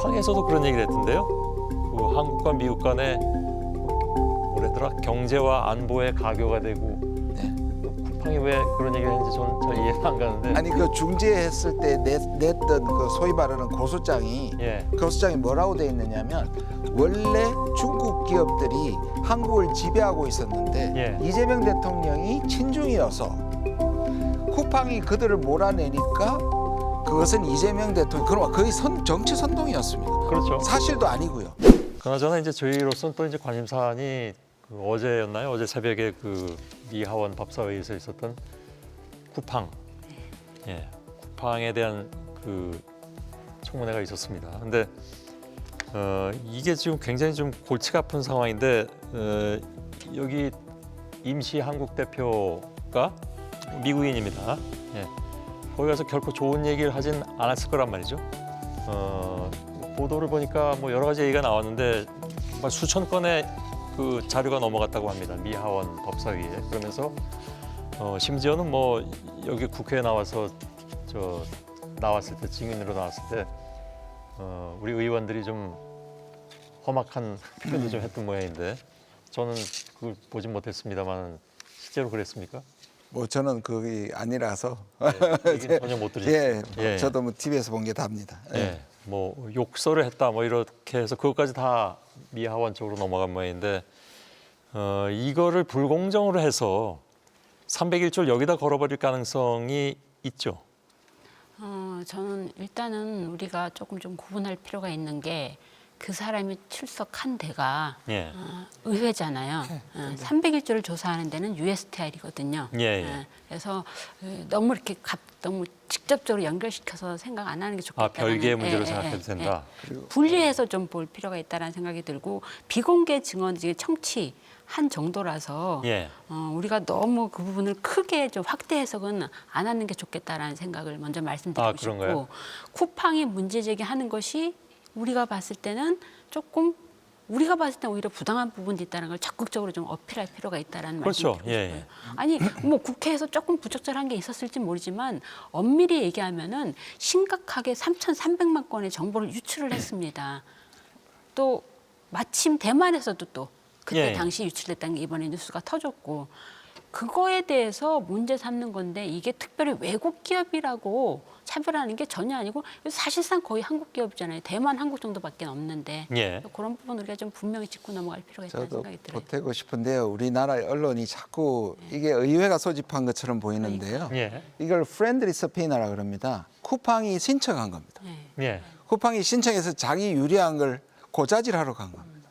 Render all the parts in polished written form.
쿠팡에서도 그런 얘기를 했던데요. 그 한국과 미국 간에 뭐래더라 경제와 안보의 가교가 되고 네. 쿠팡이 왜 그런 얘기를 했는지 저는 잘 이해가 안 가는데. 아니 그 중재했을 때 냈던 그 소위 말하는 고소장이 예. 고소장이 뭐라고 돼 있느냐면 원래 중국 기업들이 한국을 지배하고 있었는데 예. 이재명 대통령이 친중이어서 쿠팡이 그들을 몰아내니까 그것은 이재명 대통령 그럼 거의 정치 선동이었습니다. 그렇죠. 사실도 아니고요. 그나저나 이제 저희로서는 또 이제 관심 사안이 그 어제였나요? 어제 새벽에 그 미하원 법사위에서 있었던 쿠팡, 예, 쿠팡에 대한 그 청문회가 있었습니다. 근데 이게 지금 굉장히 좀 골치가 아픈 상황인데 여기 임시 한국 대표가 미국인입니다. 예, 거기 가서 결코 좋은 얘기를 하진 않았을 거란 말이죠. 보도를 보니까 뭐 여러 가지 얘기가 나왔는데 정말 수천 건의 그 자료가 넘어갔다고 합니다. 미하원 법사위에. 그러면서 심지어는 뭐 여기 국회에 나와서 나왔을 때 증인으로 나왔을 때 우리 의원들이 좀 험악한 표현도 좀 했던 모양인데 저는 그걸 보진 못했습니다만 실제로 그랬습니까? 뭐 저는 그게 아니라서 네, 얘기는 전혀 못 들으셨어요. 예, 예. 저도 뭐 TV에서 본 게 답니다. 예. 예, 뭐 욕설을 했다 뭐 이렇게 해서 그것까지 다 미하원 쪽으로 넘어간 모양인데 이거를 불공정으로 해서 301조를 여기다 걸어버릴 가능성이 있죠. 저는 일단은 우리가 조금 좀 구분할 필요가 있는 게 그 사람이 출석한 데가 예. 의회잖아요. 301조를 조사하는 데는 USTR이거든요. 예, 예. 그래서 너무 이렇게 너무 직접적으로 연결시켜서 생각 안 하는 게 좋겠다. 별개의 문제로 생각해도 된다. 분리해서 좀 볼 필요가 있다는 생각이 들고 비공개 증언이 청취한 정도라서 예. 우리가 너무 그 부분을 크게 좀 확대 해석은 안 하는 게 좋겠다라는 생각을 먼저 말씀드리고 그런가요? 싶고 쿠팡이 문제 제기하는 것이 우리가 봤을 때는 조금 우리가 봤을 때 오히려 부당한 부분이 있다는 걸 적극적으로 좀 어필할 필요가 있다는 그렇죠. 말씀을 드리고 예, 싶어요. 아니 뭐 국회에서 조금 부적절한 게 있었을지 모르지만 엄밀히 얘기하면은 심각하게 3,300만 건의 정보를 유출을 했습니다. 또 마침 대만에서도 또 그때 예. 당시 유출됐다는 게 이번에 뉴스가 터졌고 그거에 대해서 문제 삼는 건데 이게 특별히 외국 기업이라고 차별하는 게 전혀 아니고 사실상 거의 한국 기업이잖아요. 대만, 한국 정도밖에 없는데 예. 그런 부분 우리가 좀 분명히 짚고 넘어갈 필요가 있다는 저도 생각이 들어요. 보태고 싶은데요. 우리나라의 언론이 자꾸 이게 의회가 소집한 것처럼 보이는데요. 예. 이걸 프렌들리 서피나라 그럽니다. 쿠팡이 신청한 겁니다. 네. 예. 쿠팡이 신청해서 자기 유리한 걸 고자질하러 간 겁니다.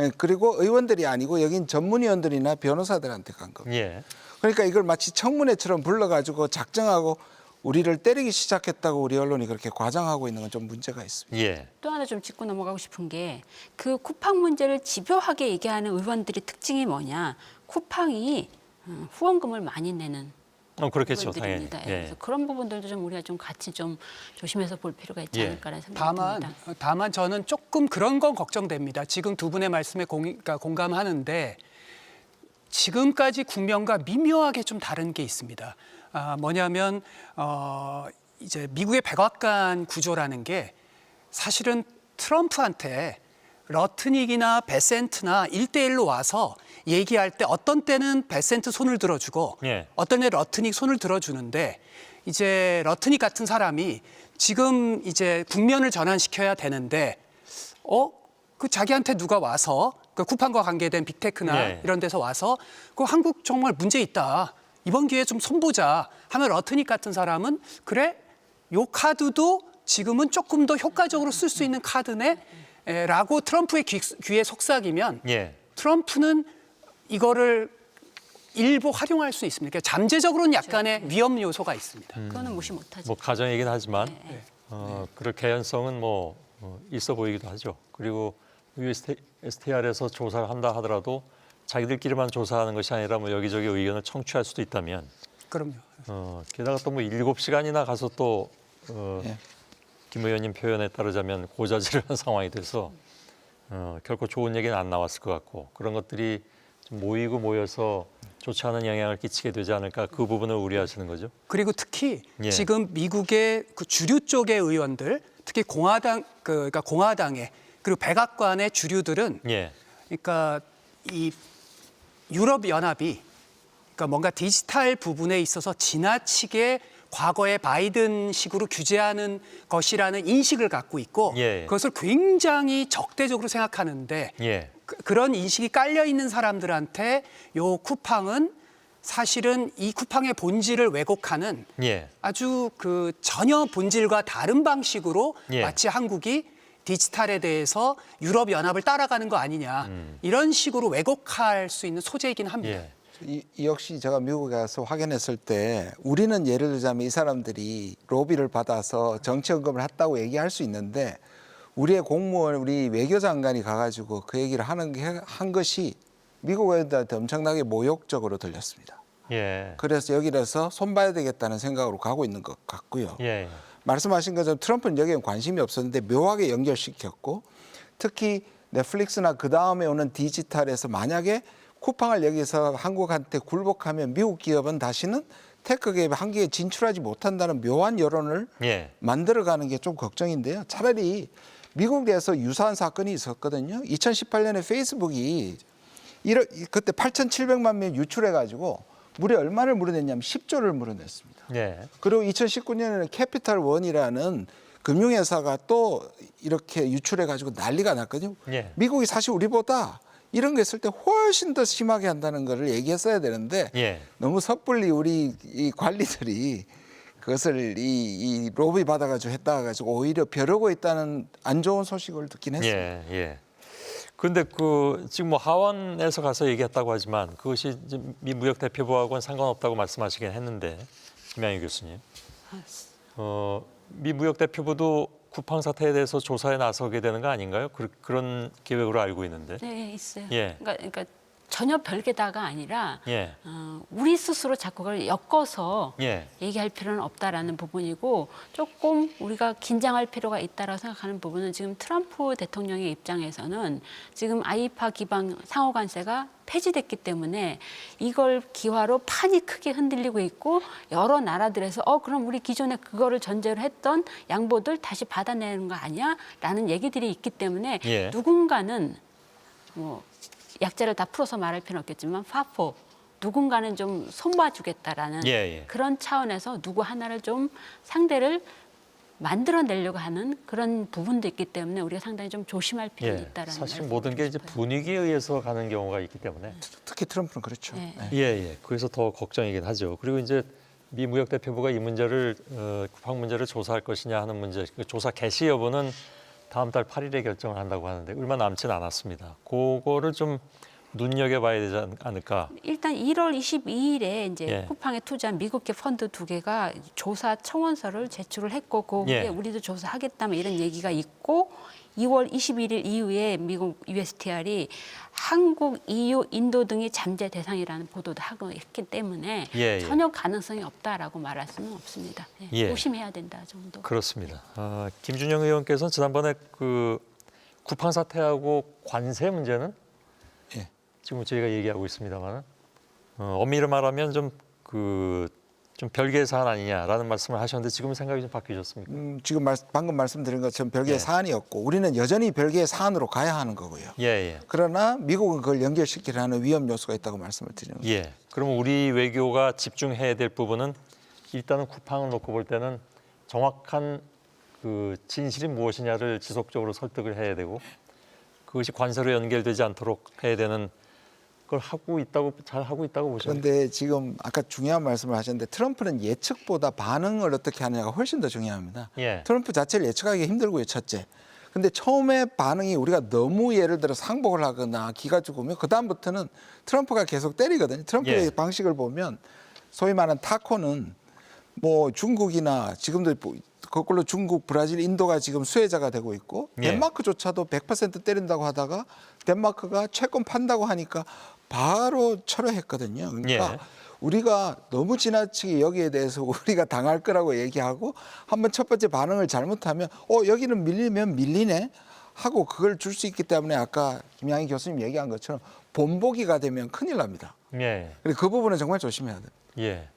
예, 그리고 의원들이 아니고 여긴 전문위원들이나 변호사들한테 간 겁니다. 예. 그러니까 이걸 마치 청문회처럼 불러가지고 작정하고 우리를 때리기 시작했다고 우리 언론이 그렇게 과장하고 있는 건 좀 문제가 있습니다. 예. 또 하나 좀 짚고 넘어가고 싶은 게 그 쿠팡 문제를 집요하게 얘기하는 의원들의 특징이 뭐냐. 쿠팡이 후원금을 많이 내는 그렇겠죠, 당연히. 의원들입니다. 예. 그래서 그런 부분들도 좀 우리가 좀 같이 좀 조심해서 볼 필요가 있지 예. 않을까라는 생각이 듭니다. 다만 저는 조금 그런 건 걱정됩니다. 지금 두 분의 말씀에 공감하는데 지금까지 국면과 미묘하게 좀 다른 게 있습니다. 뭐냐면 이제 미국의 백악관 구조라는 게 사실은 트럼프한테 러트닉이나 베센트나 1대1로 와서 얘기할 때 어떤 때는 베센트 손을 들어주고 예. 어떤 때 러트닉 손을 들어주는데 이제 러트닉 같은 사람이 지금 이제 국면을 전환시켜야 되는데 그 자기한테 누가 와서 그 쿠팡과 관계된 빅테크나 예. 이런 데서 와서 그 한국 정말 문제 있다. 이번 기회에 좀 손보자 하면 러트닉 같은 사람은 그래? 요 카드도 지금은 조금 더 효과적으로 쓸 수 있는 카드네? 라고 트럼프의 귀에 속삭이면 예. 트럼프는 이거를 일부 활용할 수 있습니다. 그러니까 잠재적으로는 약간의 위험 요소가 있습니다. 그거는 무시 못하죠. 뭐 가정 얘기는 하지만 그럴 개연성은 뭐 있어 보이기도 하죠. 그리고 USTR에서 조사를 한다 하더라도 자기들끼리만 조사하는 것이 아니라 뭐 여기저기 의견을 청취할 수도 있다면 그럼요. 게다가 또 뭐 7시간이나 가서 또 예. 김 의원님 표현에 따르자면 고자질을 한 상황이 돼서 결코 좋은 얘기는 안 나왔을 것 같고 그런 것들이 좀 모여서 좋지 않은 영향을 끼치게 되지 않을까 그 부분을 우려하시는 거죠. 그리고 특히 예. 지금 미국의 그 주류 쪽의 의원들, 특히 그러니까 공화당의 그리고 백악관의 주류들은 예. 그러니까 이 유럽 연합이 그러니까 뭔가 디지털 부분에 있어서 지나치게 과거의 바이든식으로 규제하는 것이라는 인식을 갖고 있고 예. 그것을 굉장히 적대적으로 생각하는데 예. 그런 인식이 깔려 있는 사람들한테 요 쿠팡은 사실은 이 쿠팡의 본질을 왜곡하는 예. 아주 그 전혀 본질과 다른 방식으로 예. 마치 한국이 디지털에 대해서 유럽 연합을 따라가는 거 아니냐 이런 식으로 왜곡할 수 있는 소재이긴 합니다. 예. 이 역시 제가 미국에 가서 확인했을 때 우리는 예를 들자면 이 사람들이 로비를 받아서 정치연금을 했다고 얘기할 수 있는데 우리의 공무원, 우리 외교장관이 가가지고 그 얘기를 한 것이 미국 애들한테 엄청나게 모욕적으로 들렸습니다. 예. 그래서 여기라서 손봐야 되겠다는 생각으로 가고 있는 것 같고요. 예. 말씀하신 것처럼 트럼프는 여기에 관심이 없었는데 묘하게 연결시켰고 특히 넷플릭스나 그 다음에 오는 디지털에서 만약에 쿠팡을 여기서 한국한테 굴복하면 미국 기업은 다시는 테크 기업에 한국에 진출하지 못한다는 묘한 여론을 예. 만들어가는 게 좀 걱정인데요. 차라리 미국 내에서 유사한 사건이 있었거든요. 2018년에 페이스북이 그때 8,700만 명 유출해가지고 무려 얼마를 물어냈냐면 10조를 물어냈습니다. 예. 그리고 2019년에는 캐피탈 원이라는 금융회사가 또 이렇게 유출해가지고 난리가 났거든요. 예. 미국이 사실 우리보다 이런 거 있을 때 훨씬 더 심하게 한다는 거를 얘기했어야 되는데 예. 너무 섣불리 우리 이 관리들이 그것을 이 로비 받아가지고 했다가 가지고 오히려 벼르고 있다는 안 좋은 소식을 듣긴 했습니다. 예. 예. 근데 그 지금 뭐 하원에서 가서 얘기했다고 하지만 그것이 이제 미 무역 대표부하고는 상관없다고 말씀하시긴 했는데 김양희 교수님, 미 무역 대표부도 쿠팡 사태에 대해서 조사에 나서게 되는 거 아닌가요? 그런 계획으로 알고 있는데. 네, 있어요. 예. 그러니까 전혀 별개다가 아니라 예. 우리 스스로 자꾸 그걸 엮어서 예. 얘기할 필요는 없다라는 부분이고 조금 우리가 긴장할 필요가 있다라고 생각하는 부분은 지금 트럼프 대통령의 입장에서는 지금 아이파 기반 상호 관세가 폐지됐기 때문에 이걸 기화로 판이 크게 흔들리고 있고 여러 나라들에서 그럼 우리 기존에 그거를 전제로 했던 양보들 다시 받아내는 거 아니야?라는 얘기들이 있기 때문에 예. 누군가는 뭐 약자를 다 풀어서 말할 필요는 없겠지만 파포 누군가는 좀 손봐주겠다라는 예, 예. 그런 차원에서 누구 하나를 좀 상대를 만들어내려고 하는 그런 부분도 있기 때문에 우리가 상당히 좀 조심할 필요가 예. 있다라는 사실 말씀을 모든 게 이제 드리고 싶어요. 분위기에 의해서 가는 경우가 있기 때문에. 특히 트럼프는 그렇죠. 네. 네. 예, 예. 그래서 더 걱정이긴 하죠. 그리고 이제 미 무역 대표부가 이 문제를 쿠팡 문제를 조사할 것이냐 하는 문제, 그 조사 개시 여부는 다음 달 8일에 결정을 한다고 하는데 얼마 남진 않았습니다. 그거를 좀 눈여겨봐야 되지 않을까. 일단 1월 22일에 이제 예. 쿠팡에 투자한 미국계 펀드 2개가 조사 청원서를 제출을 했고 거기에 예. 우리도 조사하겠다면 이런 얘기가 있고 2월 21일 이후에 미국 USTR이 한국, EU, 인도 등이 잠재 대상이라는 보도도 하고 있기 때문에 예, 예. 전혀 가능성이 없다라고 말할 수는 없습니다. 네, 예. 조심해야 된다 정도. 그렇습니다. 김준영 의원께서는 지난번에 그 쿠팡 사태하고 관세 문제는 예. 지금 저희가 얘기하고 있습니다만 엄밀히 말하면 좀 별개의 사안 아니냐라는 말씀을 하셨는데 지금 생각이 좀 바뀌셨습니까? 지금 방금 말씀드린 것처럼 별개의 예. 사안이었고 우리는 여전히 별개의 사안으로 가야 하는 거고요. 예, 예. 그러나 미국은 그걸 연결시키려는 위험 요소가 있다고 말씀을 드리는 거죠. 예. 그러면 우리 외교가 집중해야 될 부분은 일단은 쿠팡을 놓고 볼 때는 정확한 그 진실이 무엇이냐를 지속적으로 설득을 해야 되고 그것이 관세로 연결되지 않도록 해야 되는 걸 잘 하고 있다고 보시면. 그런데 지금 아까 중요한 말씀을 하셨는데 트럼프는 예측보다 반응을 어떻게 하느냐가 훨씬 더 중요합니다. 예. 트럼프 자체를 예측하기 힘들고요, 첫째. 근데 처음에 반응이 우리가 너무 예를 들어 상복을 하거나 기가 죽으면 그 다음부터는 트럼프가 계속 때리거든요. 트럼프의 예. 방식을 보면 소위 말하는 타코는 뭐 중국이나 지금도 거꾸로 중국, 브라질, 인도가 지금 수혜자가 되고 있고 예. 덴마크조차도 100% 때린다고 하다가 덴마크가 채권 판다고 하니까 바로 철회했거든요. 그러니까 예. 우리가 너무 지나치게 여기에 대해서 우리가 당할 거라고 얘기하고 한번 첫 번째 반응을 잘못하면 여기는 밀리면 밀리네 하고 그걸 줄 수 있기 때문에 아까 김양희 교수님 얘기한 것처럼 본보기가 되면 큰일 납니다. 예. 그래서 그 부분은 정말 조심해야 돼요. 예.